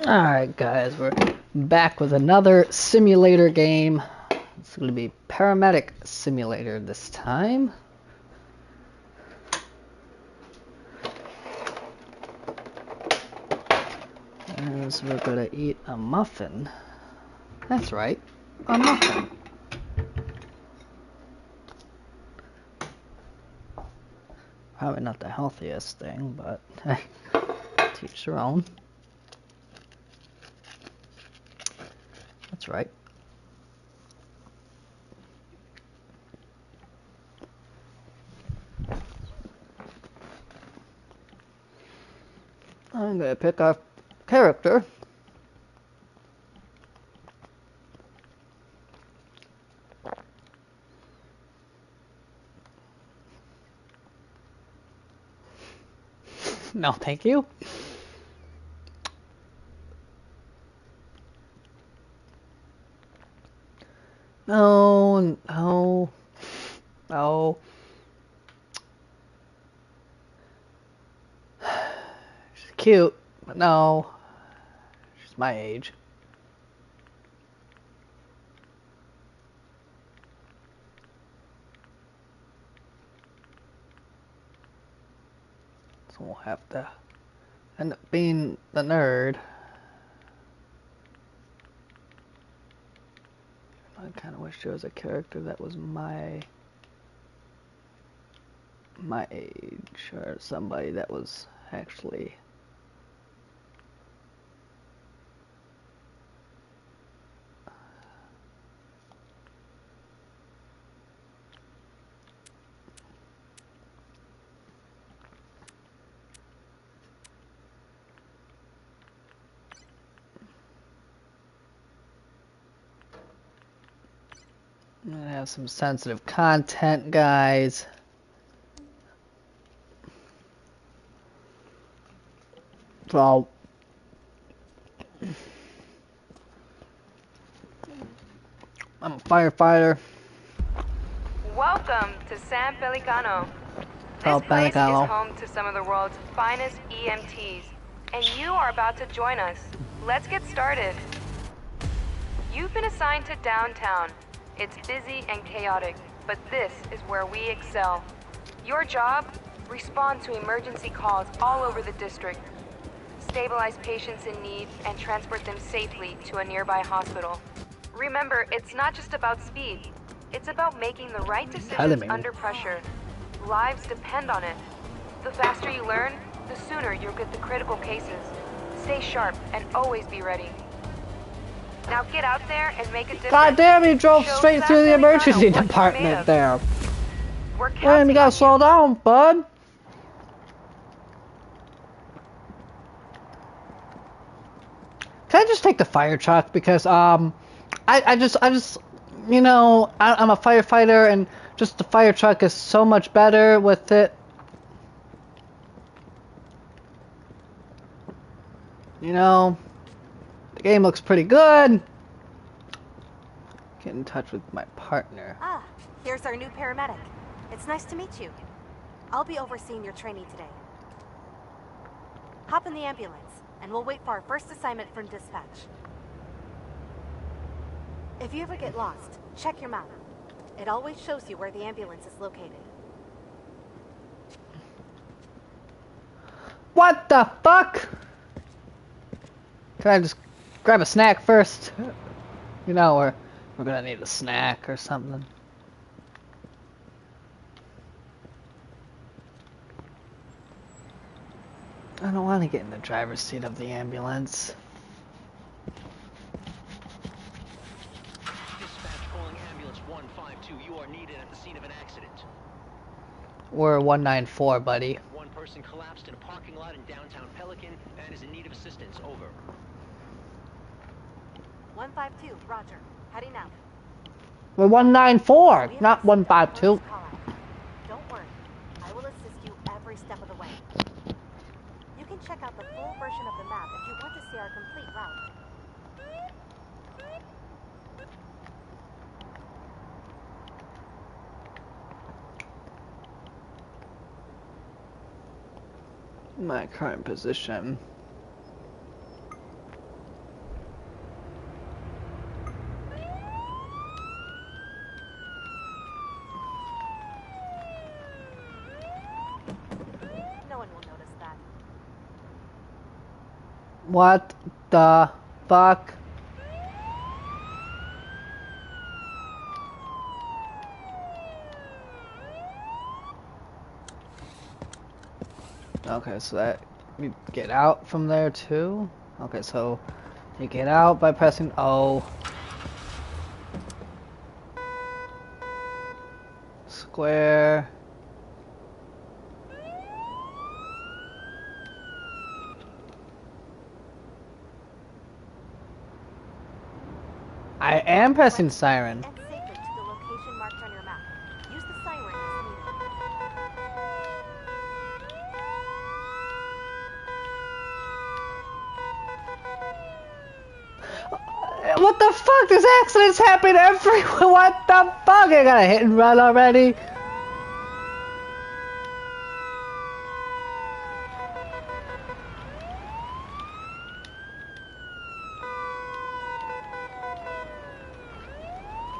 Alright guys, we're back with another simulator game. It's going to be Paramedic Simulator this time. As we're going to eat a muffin. That's right, a muffin. Probably not the healthiest thing, but hey, teach their own. That's right. I'm going to pick our character. No, thank you. No, no, no. She's cute, but no. She's my age. So we'll have to end up being the nerd. I kind of wish there was a character that was my age, or somebody that was actually I'm gonna have some sensitive content, guys. So I'm a firefighter. Welcome to San Pelicano. San This place Pelicano. is home to some of the world's finest EMTs, and you are about to join us. Let's get started. You've been assigned to downtown. It's busy and chaotic, but this is where we excel. Your job? Respond to emergency calls all over the district. Stabilize patients in need and transport them safely to a nearby hospital. Remember, it's not just about speed. It's about making the right decisions under pressure. Lives depend on it. The faster you learn, the sooner you'll get the critical cases. Stay sharp and always be ready. Now get out there and make a difference. God damn, he drove Show straight San through the Pelicano emergency what you're made department of. there. We're Damn, counting you gotta on slow down, bud. Can I just take the fire truck? Because I just you know, I'm a firefighter, and just the fire truck is so much better with it. You know, the game looks pretty good. Get in touch with my partner. Ah, here's our new paramedic. It's nice to meet you. I'll be overseeing your training today. Hop in the ambulance, and we'll wait for our first assignment from dispatch. If you ever get lost, check your map. It always shows you where the ambulance is located. What the fuck? Can I just grab a snack first? You know, we're gonna need a snack or something. I don't want to get in the driver's seat of the ambulance. Dispatch calling ambulance 152. You are needed at the scene of an accident. We're 194, buddy. One person collapsed in a parking lot in downtown Pelican and is in need of assistance. Over. 152, roger. Heading out. We're 194, We have not received our 152. first call out. Don't worry. I will assist you every step of the way. You can check out the full version of the map if you want to see our complete route. My current position. What the fuck? Okay, so that you get out from there too? Okay, so you get out by pressing O. Square. I am pressing siren. And safely to the location marked on your map. Use the siren as needed. What the fuck? There's accidents happening everywhere. What the fuck? I got a hit and run already.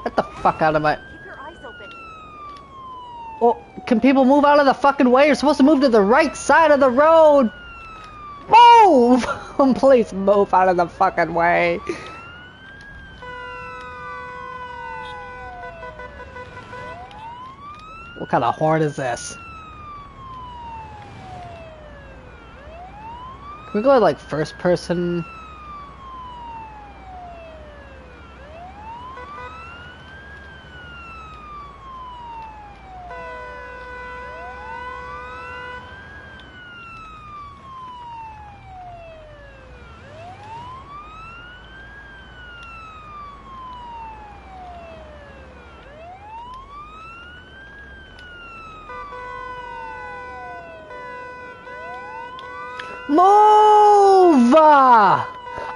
Get the fuck out of my... Keep your eyes open. Well, can people move out of the fucking way? You're supposed to move to the right side of the road. Move! Please move out of the fucking way. What kind of horn is this? Can we go to, like, first person? Move!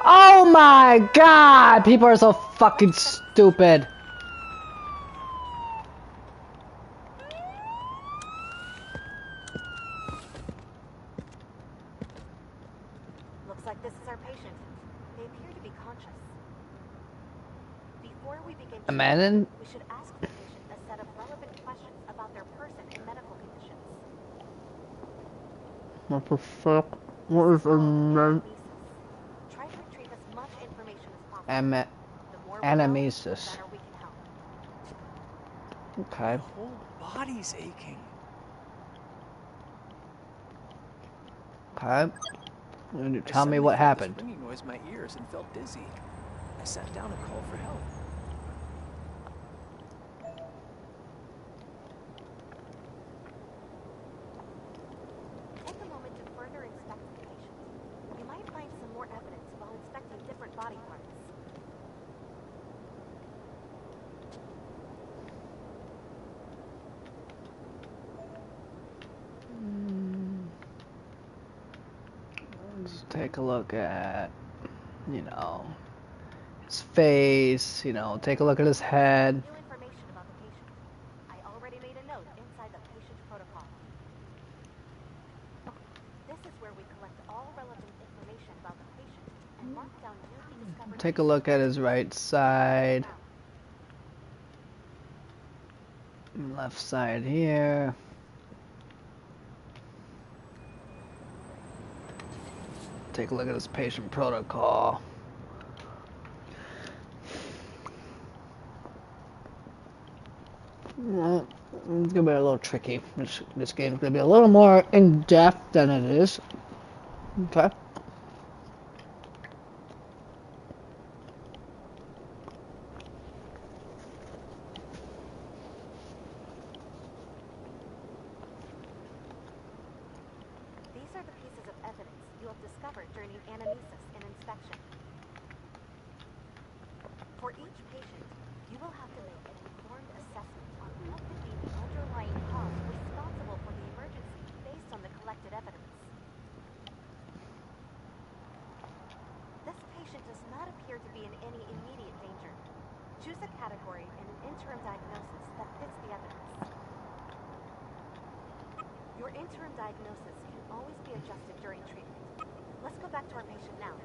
Oh my god! People are so fucking stupid. Looks like this is our patient. They appear to be conscious. Before we begin Amanda? we should ask the patient a set of relevant questions about their person and medical conditions. What the fuck? What is Anamnesis. Try to retrieve as much information as possible. The more we know, the Anamnesis. better we can help. Okay. My whole body's aching. Okay. You I tell me suddenly what felt this happened. ringing noise in my ears and felt dizzy. I sat down and called for help. Take a moment to further inspect the patient. You might find some more evidence while inspecting different body parts. Let's take a look at, you know, his face, you know, take a look at his head. New information about the patient. I already made a note inside the patient protocol. This is where we collect all relevant information about the patient and mark down newly discovered Take a look at his right side, left side here. Take a look at his patient protocol. Well, it's gonna be a little tricky. This game's gonna be a little more in depth than it is. Okay. These are the pieces of evidence you have discovered during anamnesis and inspection. For each patient, you will have to make an informed assessment on what could be the underlying cause responsible for the emergency based on the collected evidence. This patient does not appear to be in any immediate danger. Choose a category and an interim diagnosis that fits the evidence. Your interim diagnosis can always be adjusted during treatment. Let's go back to our patient now.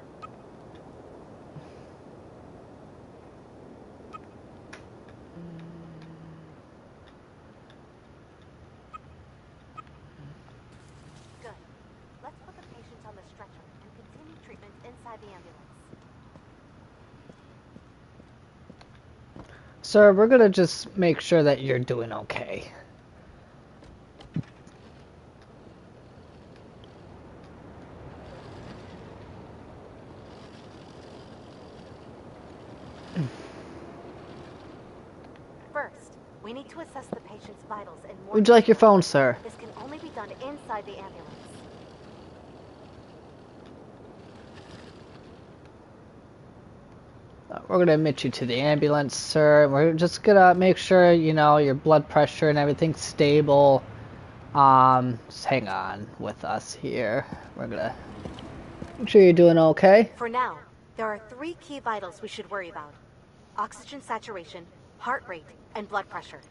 Good. Let's put the patient on the stretcher and continue treatment inside the ambulance. Sir, we're gonna just make sure that you're doing okay. First, we need to assess the patient's vitals in more Would you like your detail. phone, sir? This can only be done inside the ambulance. We're gonna admit you to the ambulance, sir. We're just gonna make sure, you know, your blood pressure and everything's stable. Just hang on with us here. We're gonna make sure you're doing okay. For now, there are 3 key vitals we should worry about. Oxygen saturation, heart rate, and blood pressure.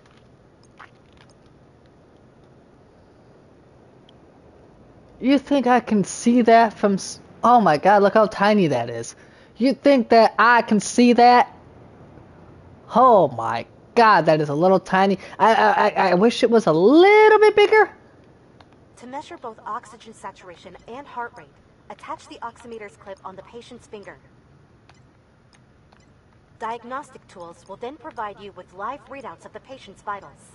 You think I can see that from... Oh my god, look how tiny that is. You think that I can see that? Oh my god, that is a little tiny. I wish it was a little bit bigger. To measure both oxygen saturation and heart rate, attach the oximeter's clip on the patient's finger. Diagnostic tools will then provide you with live readouts of the patient's vitals.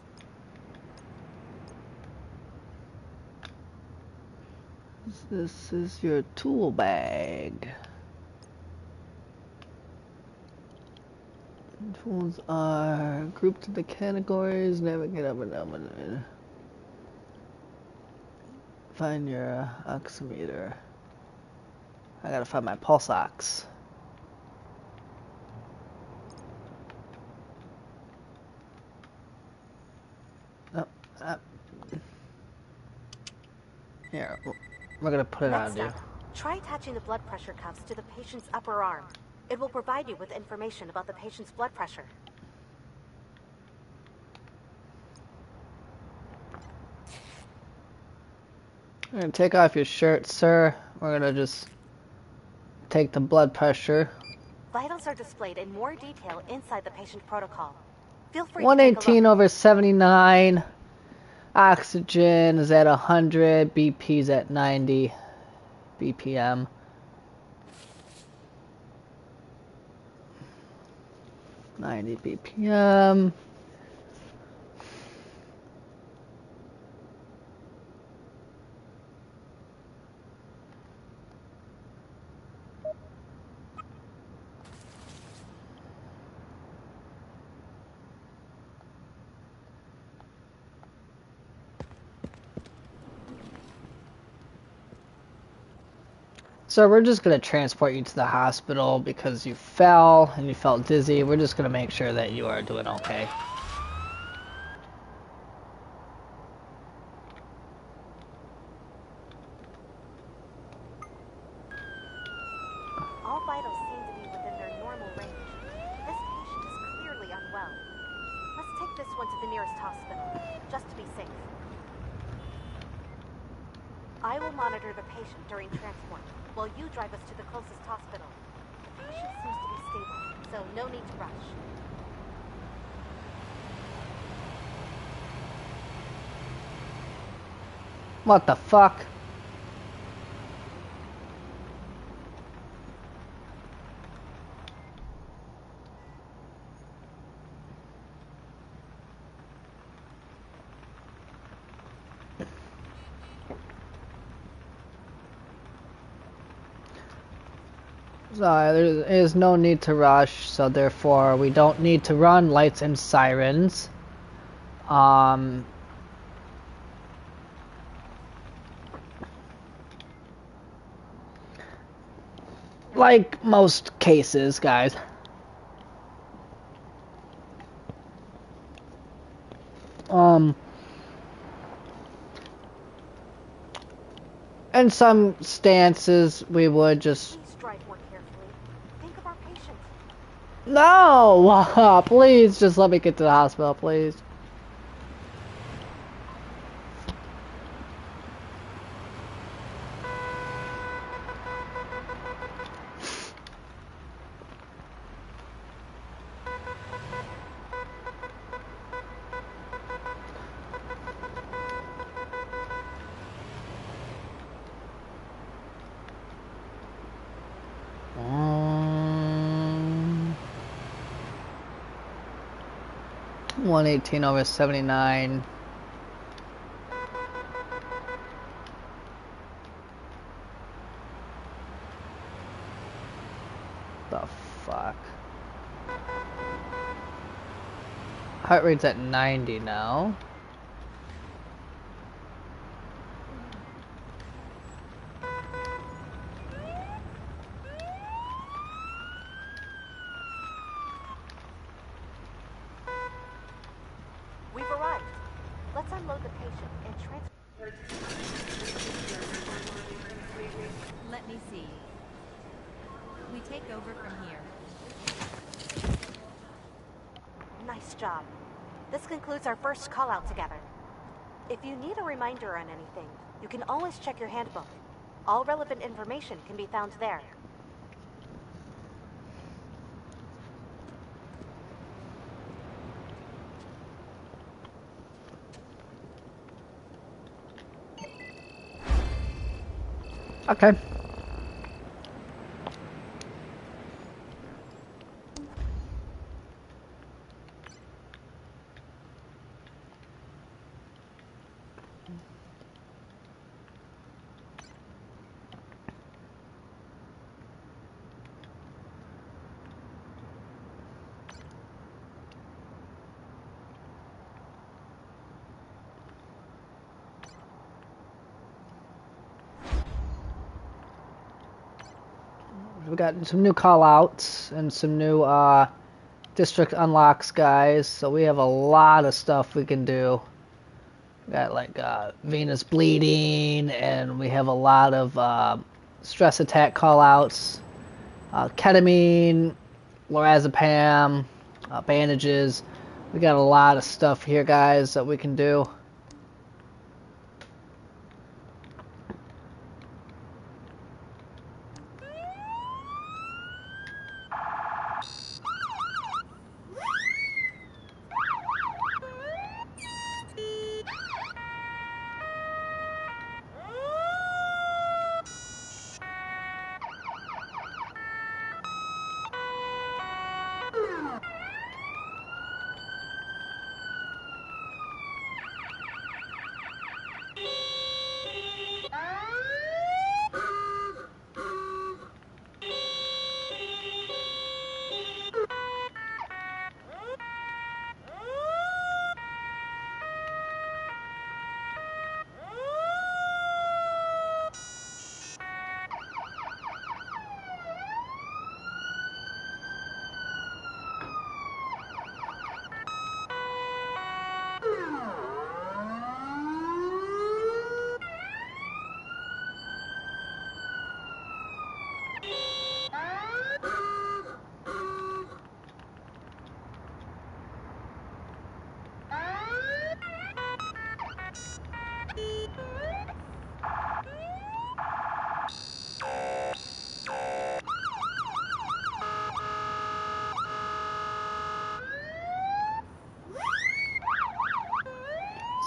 This is your tool bag. Tools are grouped into categories. Navigate up and down. Find your oximeter. I gotta find my pulse ox. Here, we're gonna put it on you. Next up, try attaching the blood pressure cuffs to the patient's upper arm. It will provide you with information about the patient's blood pressure. We're gonna take off your shirt, sir. We're gonna just take the blood pressure. Vitals are displayed in more detail inside the patient protocol. Feel free to take a 118 look. over 79. Oxygen is at 100. BP's at 90 BPM. BPM. So we're just going to transport you to the hospital because you fell and you felt dizzy. We're just going to make sure that you are doing okay. All vitals seem to be within their normal range. This patient is clearly unwell. Let's take this one to the nearest hospital, just to be safe. I will monitor the patient during transport, while you drive us to the closest hospital. The patient seems to be stable, so no need to rush. What the fuck? So there is no need to rush, so therefore we don't need to run lights and sirens. Like most cases, guys. In some stances, we would just... Please drive more carefully. Think of our patient. No! Please, just let me get to the hospital, please. 118 over 79. The fuck? Heart rate's at 90 now. We've arrived. Let's unload the patient and transfer. Let me see. We take over from here. Nice job. This concludes our first call out together. If you need a reminder on anything, you can always check your handbook. All relevant information can be found there. Okay. We got some new call outs and some new district unlocks, guys. So we have a lot of stuff we can do. We got like venous bleeding, and we have a lot of stress attack call outs, ketamine, lorazepam, bandages. We got a lot of stuff here, guys, that we can do.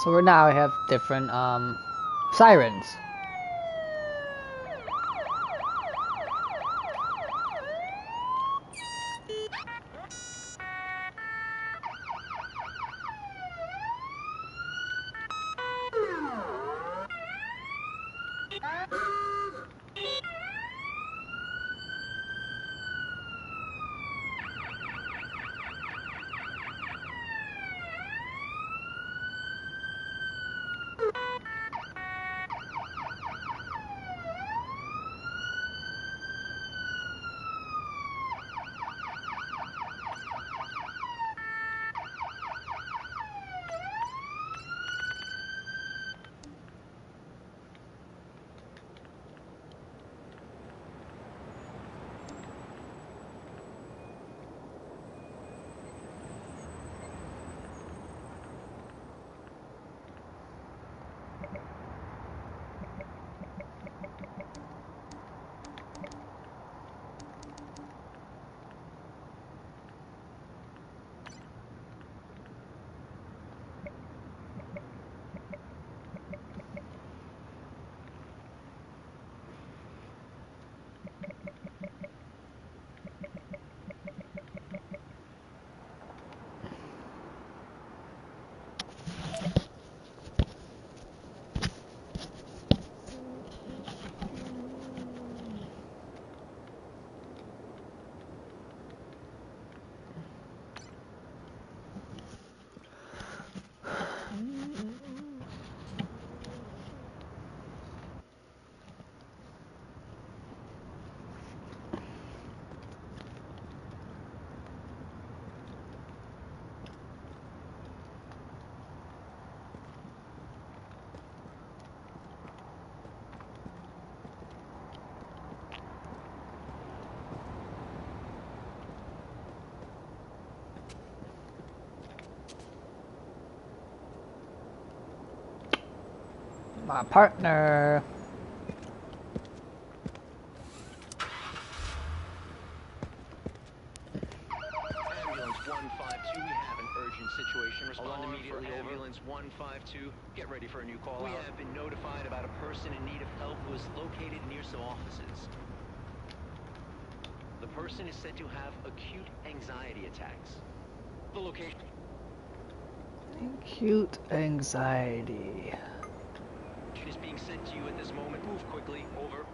So right now I have different sirens. My partner. Ambulance 152, we have an urgent situation. Respond immediately. Ambulance 152, get ready for a new call. We have been notified about a person in need of help who is located near some offices. The person is said to have acute anxiety attacks. The location. Acute anxiety. Is being sent to you at this moment. Move quickly. Over.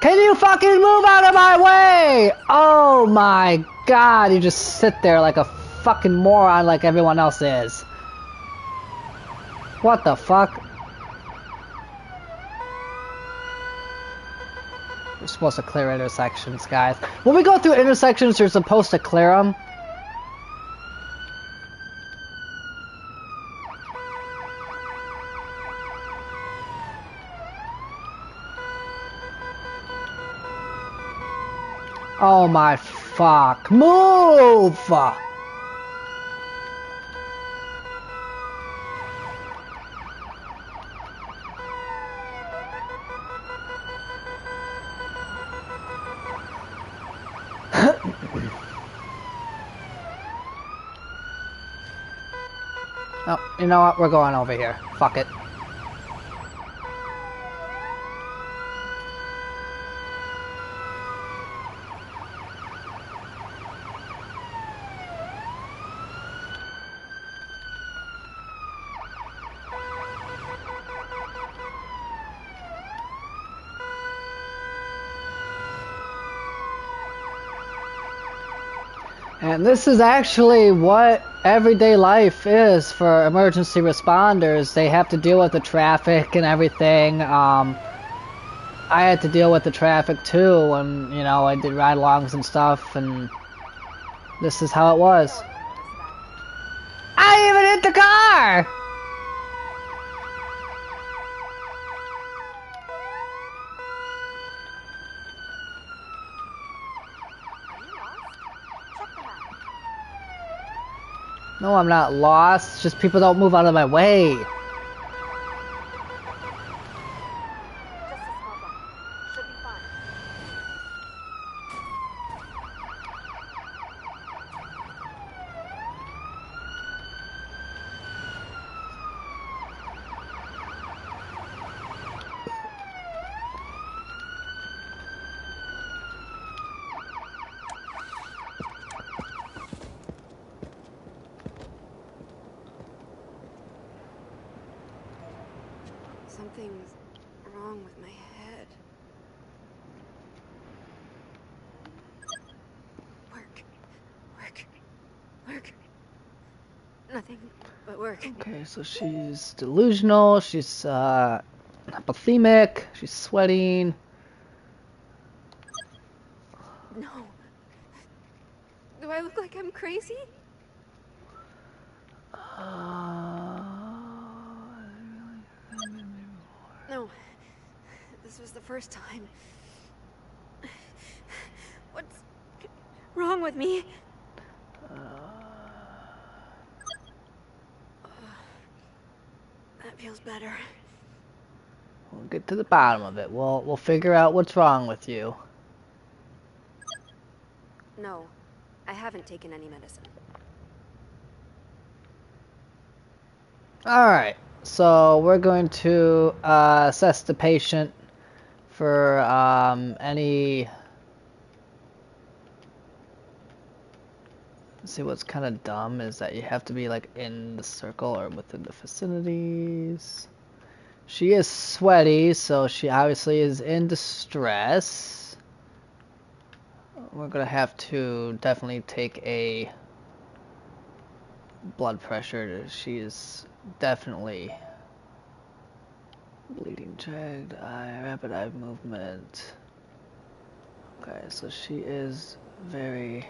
Can you fucking move out of my way? Oh my god, you just sit there like a fucking moron like everyone else is. What the fuck? We're supposed to clear intersections, guys. When we go through intersections, you're supposed to clear them. Oh my fuck. Move! Oh, you know what? We're going over here. Fuck it. And this is actually what everyday life is for emergency responders. They have to deal with the traffic and everything. I had to deal with the traffic too when, you know, I did ride-alongs and stuff, and this is how it was. I even hit the car! No, I'm not lost. It's just people don't move out of my way. Just a small bump. Should be fine. Something's wrong with my head. Work. Nothing but work. Okay, so she's delusional, she's hypothymic, she's sweating. No. Do I look like I'm crazy? No. This was the first time. What's wrong with me? That feels better. We'll get to the bottom of it. We'll figure out what's wrong with you. No, I haven't taken any medicine. Alright, so we're going to assess the patient for any... See, what's kind of dumb is that you have to be like in the circle or within the vicinities. She is sweaty, so she obviously is in distress. We're gonna have to definitely take a blood pressure. She is definitely bleeding, jagged eye, rapid eye movement. Okay, so she is very...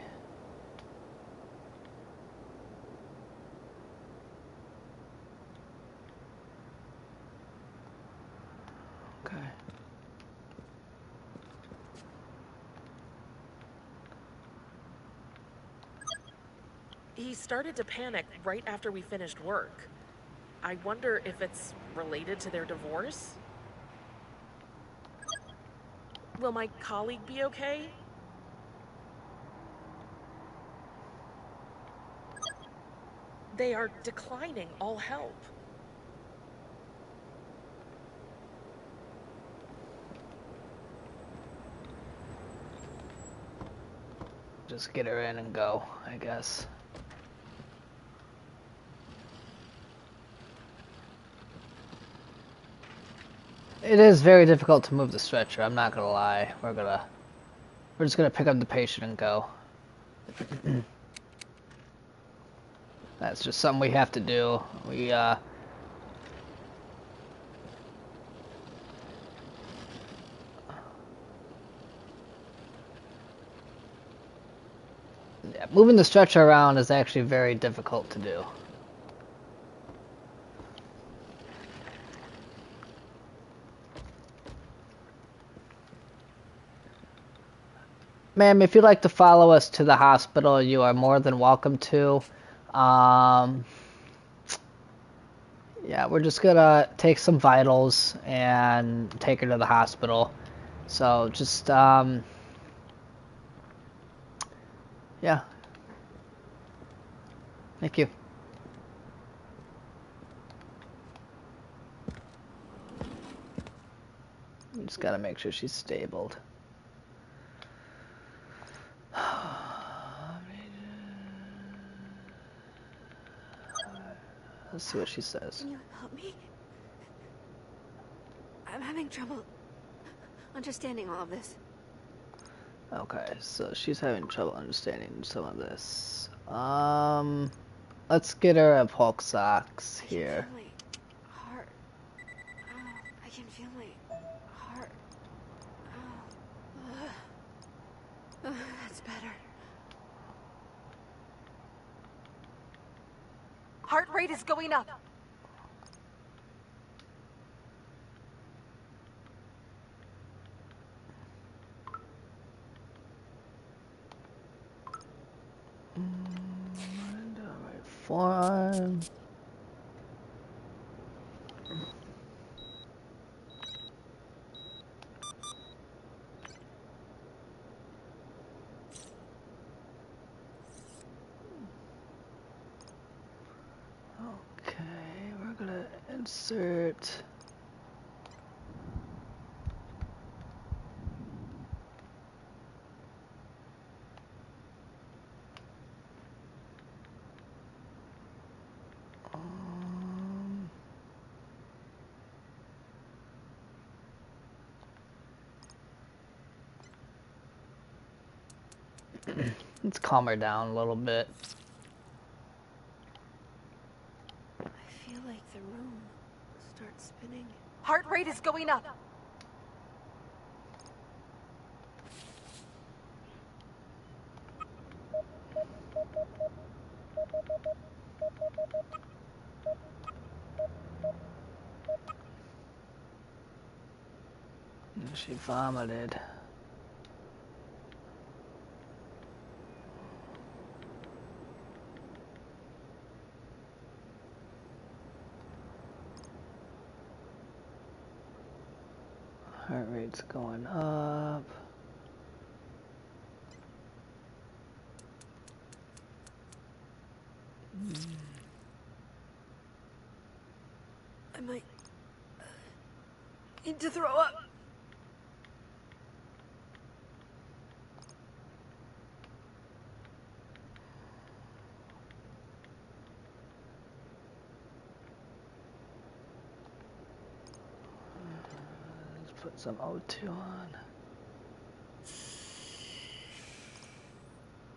Okay. He started to panic right after we finished work. I wonder if it's related to their divorce? Will my colleague be okay? They are declining all help. Just get her in and go, I guess. It is very difficult to move the stretcher, I'm not gonna lie. We're just gonna pick up the patient and go. That's just something we have to do. Yeah, moving the stretcher around is actually very difficult to do. Ma'am, if you'd like to follow us to the hospital, you are more than welcome to. Yeah, we're just gonna take some vitals and take her to the hospital. So just, yeah. Thank you. Just gotta make sure she's stabled. Let's see what she says. Can you help me? I'm having trouble understanding all of this. Okay, so she's having trouble understanding some of this. Let's get her a pulse ox here. I can feel my heart. Oh, I can feel my heart. Oh, that's better. Heart rate is going up. Right forearm. Okay, we're gonna insert. Let's calm her down a little bit. I feel like the room starts spinning. Heart rate is going up. She vomited. Heart rate's going up. I might need to throw up. Let's put some O2 on.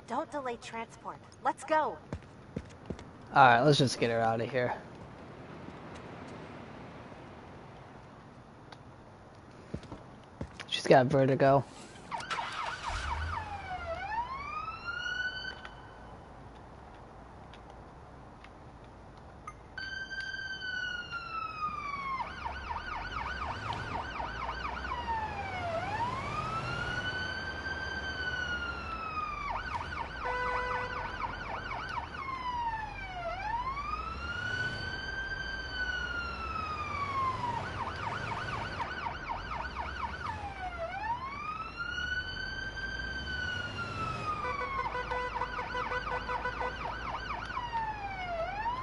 Don't delay transport. Let's go. Alright, let's just get her out of here. She's got vertigo.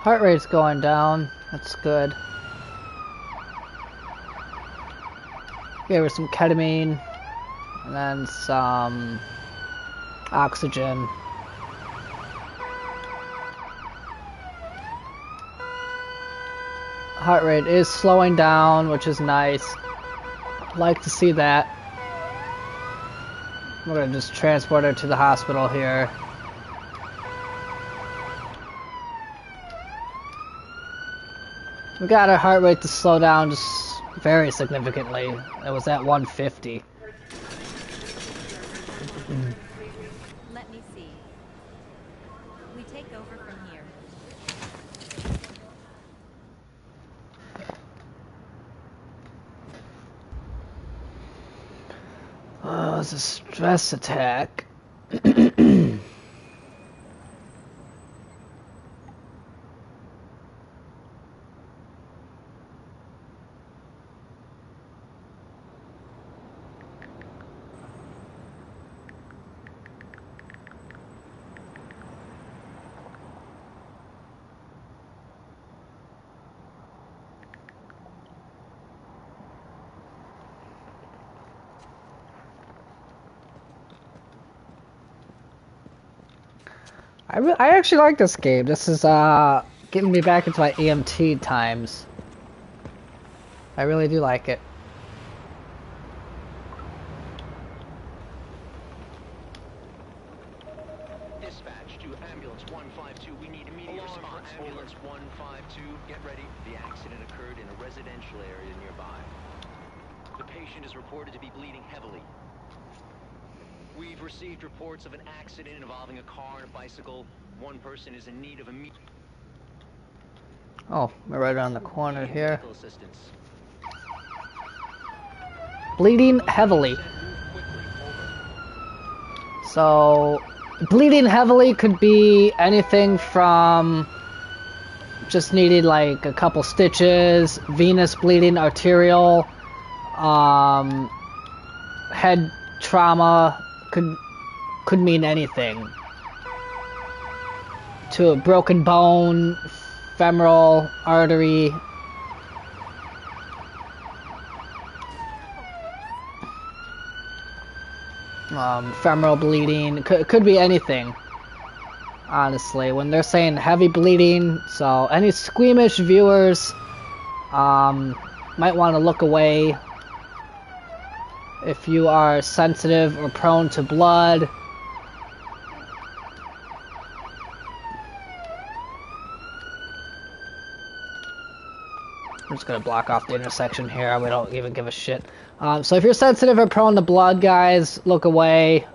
Heart rate's going down. That's good. Gave her some ketamine. And then some oxygen. Heart rate is slowing down, which is nice. Like to see that. We're gonna just transport her to the hospital here. We got her heart rate to slow down just very significantly. It was at 150. Let me see. We take over from here. Oh, it's a stress attack. I actually like this game. This is getting me back into my EMT times. I really do like it. Dispatch to ambulance 152. We need immediate response. Ambulance 152, get ready. The accident occurred in a residential area nearby. The patient is reported to be bleeding heavily. We've received reports of an accident involving a car and a bicycle. One person is in need of immediate Oh, we're right around the corner here. medical assistance. Bleeding heavily. So, bleeding heavily could be anything from just needed like a couple stitches, venous bleeding, arterial, head trauma, could mean anything. To a broken bone, femoral artery. Femoral bleeding, could be anything, honestly. When they're saying heavy bleeding, so any squeamish viewers might want to look away. If you are sensitive or prone to blood, I'm just gonna block off the intersection here. We don't even give a shit. So if you're sensitive or prone to blood, guys, look away.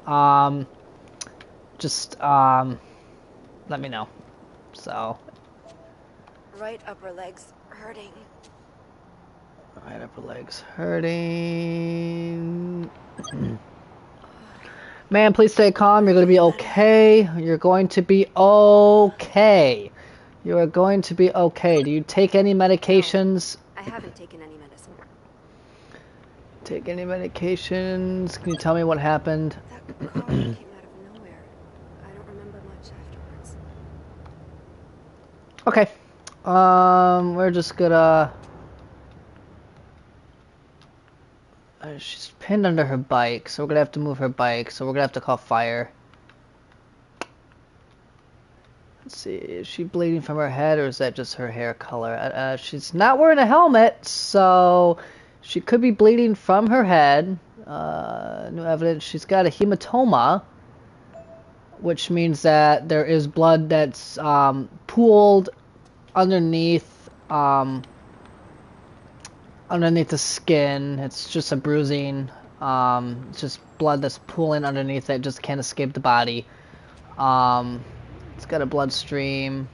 Just let me know. So. Right upper leg's hurting. Right upper leg's hurting. Man, please stay calm. You're gonna be okay. You're going to be okay. You are going to be okay. Do you take any medications? I haven't taken any medicine. Take any medications? Can you tell me what happened? That car came out of nowhere. I don't remember much afterwards. Okay. We're just gonna... she's pinned under her bike, so we're gonna have to move her bike, so we're gonna have to call fire. Let's see, is she bleeding from her head, or is that just her hair color? She's not wearing a helmet, so she could be bleeding from her head. New evidence, she's got a hematoma, which means that there is blood that's pooled underneath the skin. It's just a bruising. It's just blood that's pooling underneath that just can't escape the body. It's got a bloodstream.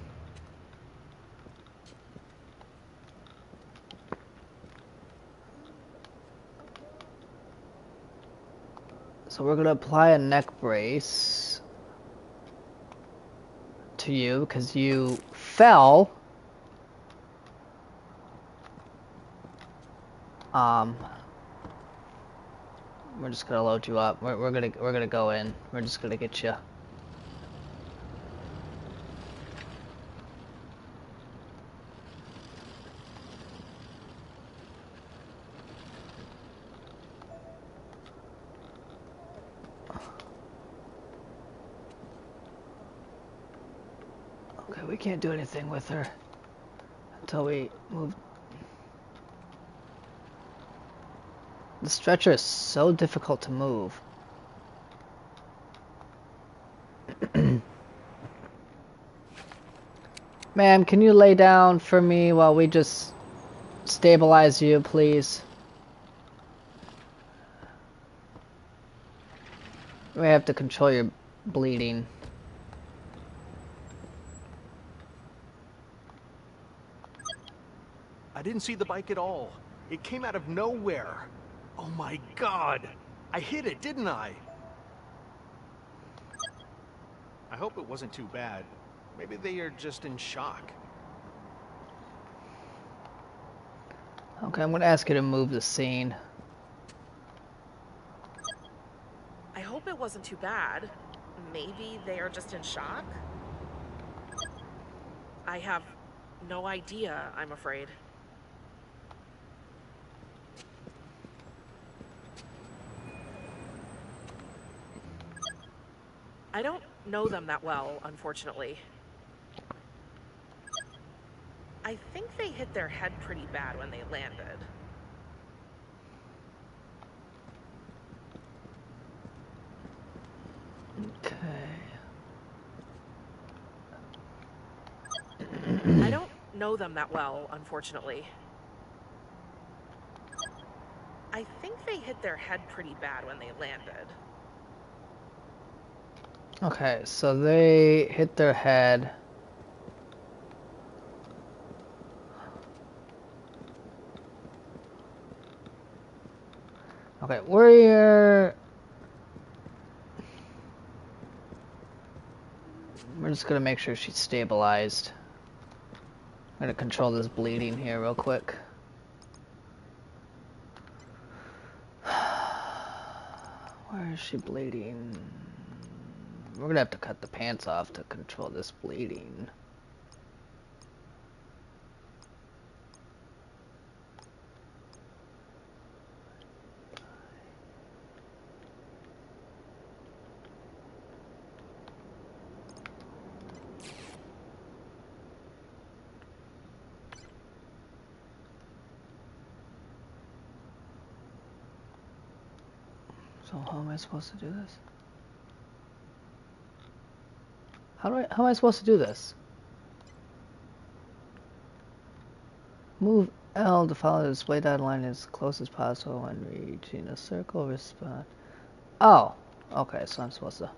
So we're gonna apply a neck brace to you because you fell. We're just gonna load you up. We're gonna go in. We're just gonna get you. Okay, we can't do anything with her until we move. The stretcher is so difficult to move. Ma'am, can you lay down for me while we just stabilize you, please? We have to control your bleeding. I didn't see the bike at all. It came out of nowhere. Oh my god! I hit it, didn't I? I hope it wasn't too bad. Maybe they are just in shock. Okay, I'm gonna ask you to move the scene. I hope it wasn't too bad. Maybe they are just in shock? I have no idea, I'm afraid. I don't know them that well, unfortunately. I think they hit their head pretty bad when they landed. Okay. I don't know them that well, unfortunately. I think they hit their head pretty bad when they landed. Okay, so they hit their head. Okay, we're just gonna make sure she's stabilized. I'm gonna control this bleeding here real quick. Where is she bleeding? We're gonna have to cut the pants off to control this bleeding. So how am I supposed to do this? How am I supposed to do this? Move L to follow the display dotted line as close as possible when reaching a circle. Respond. Oh, okay. So I'm supposed to.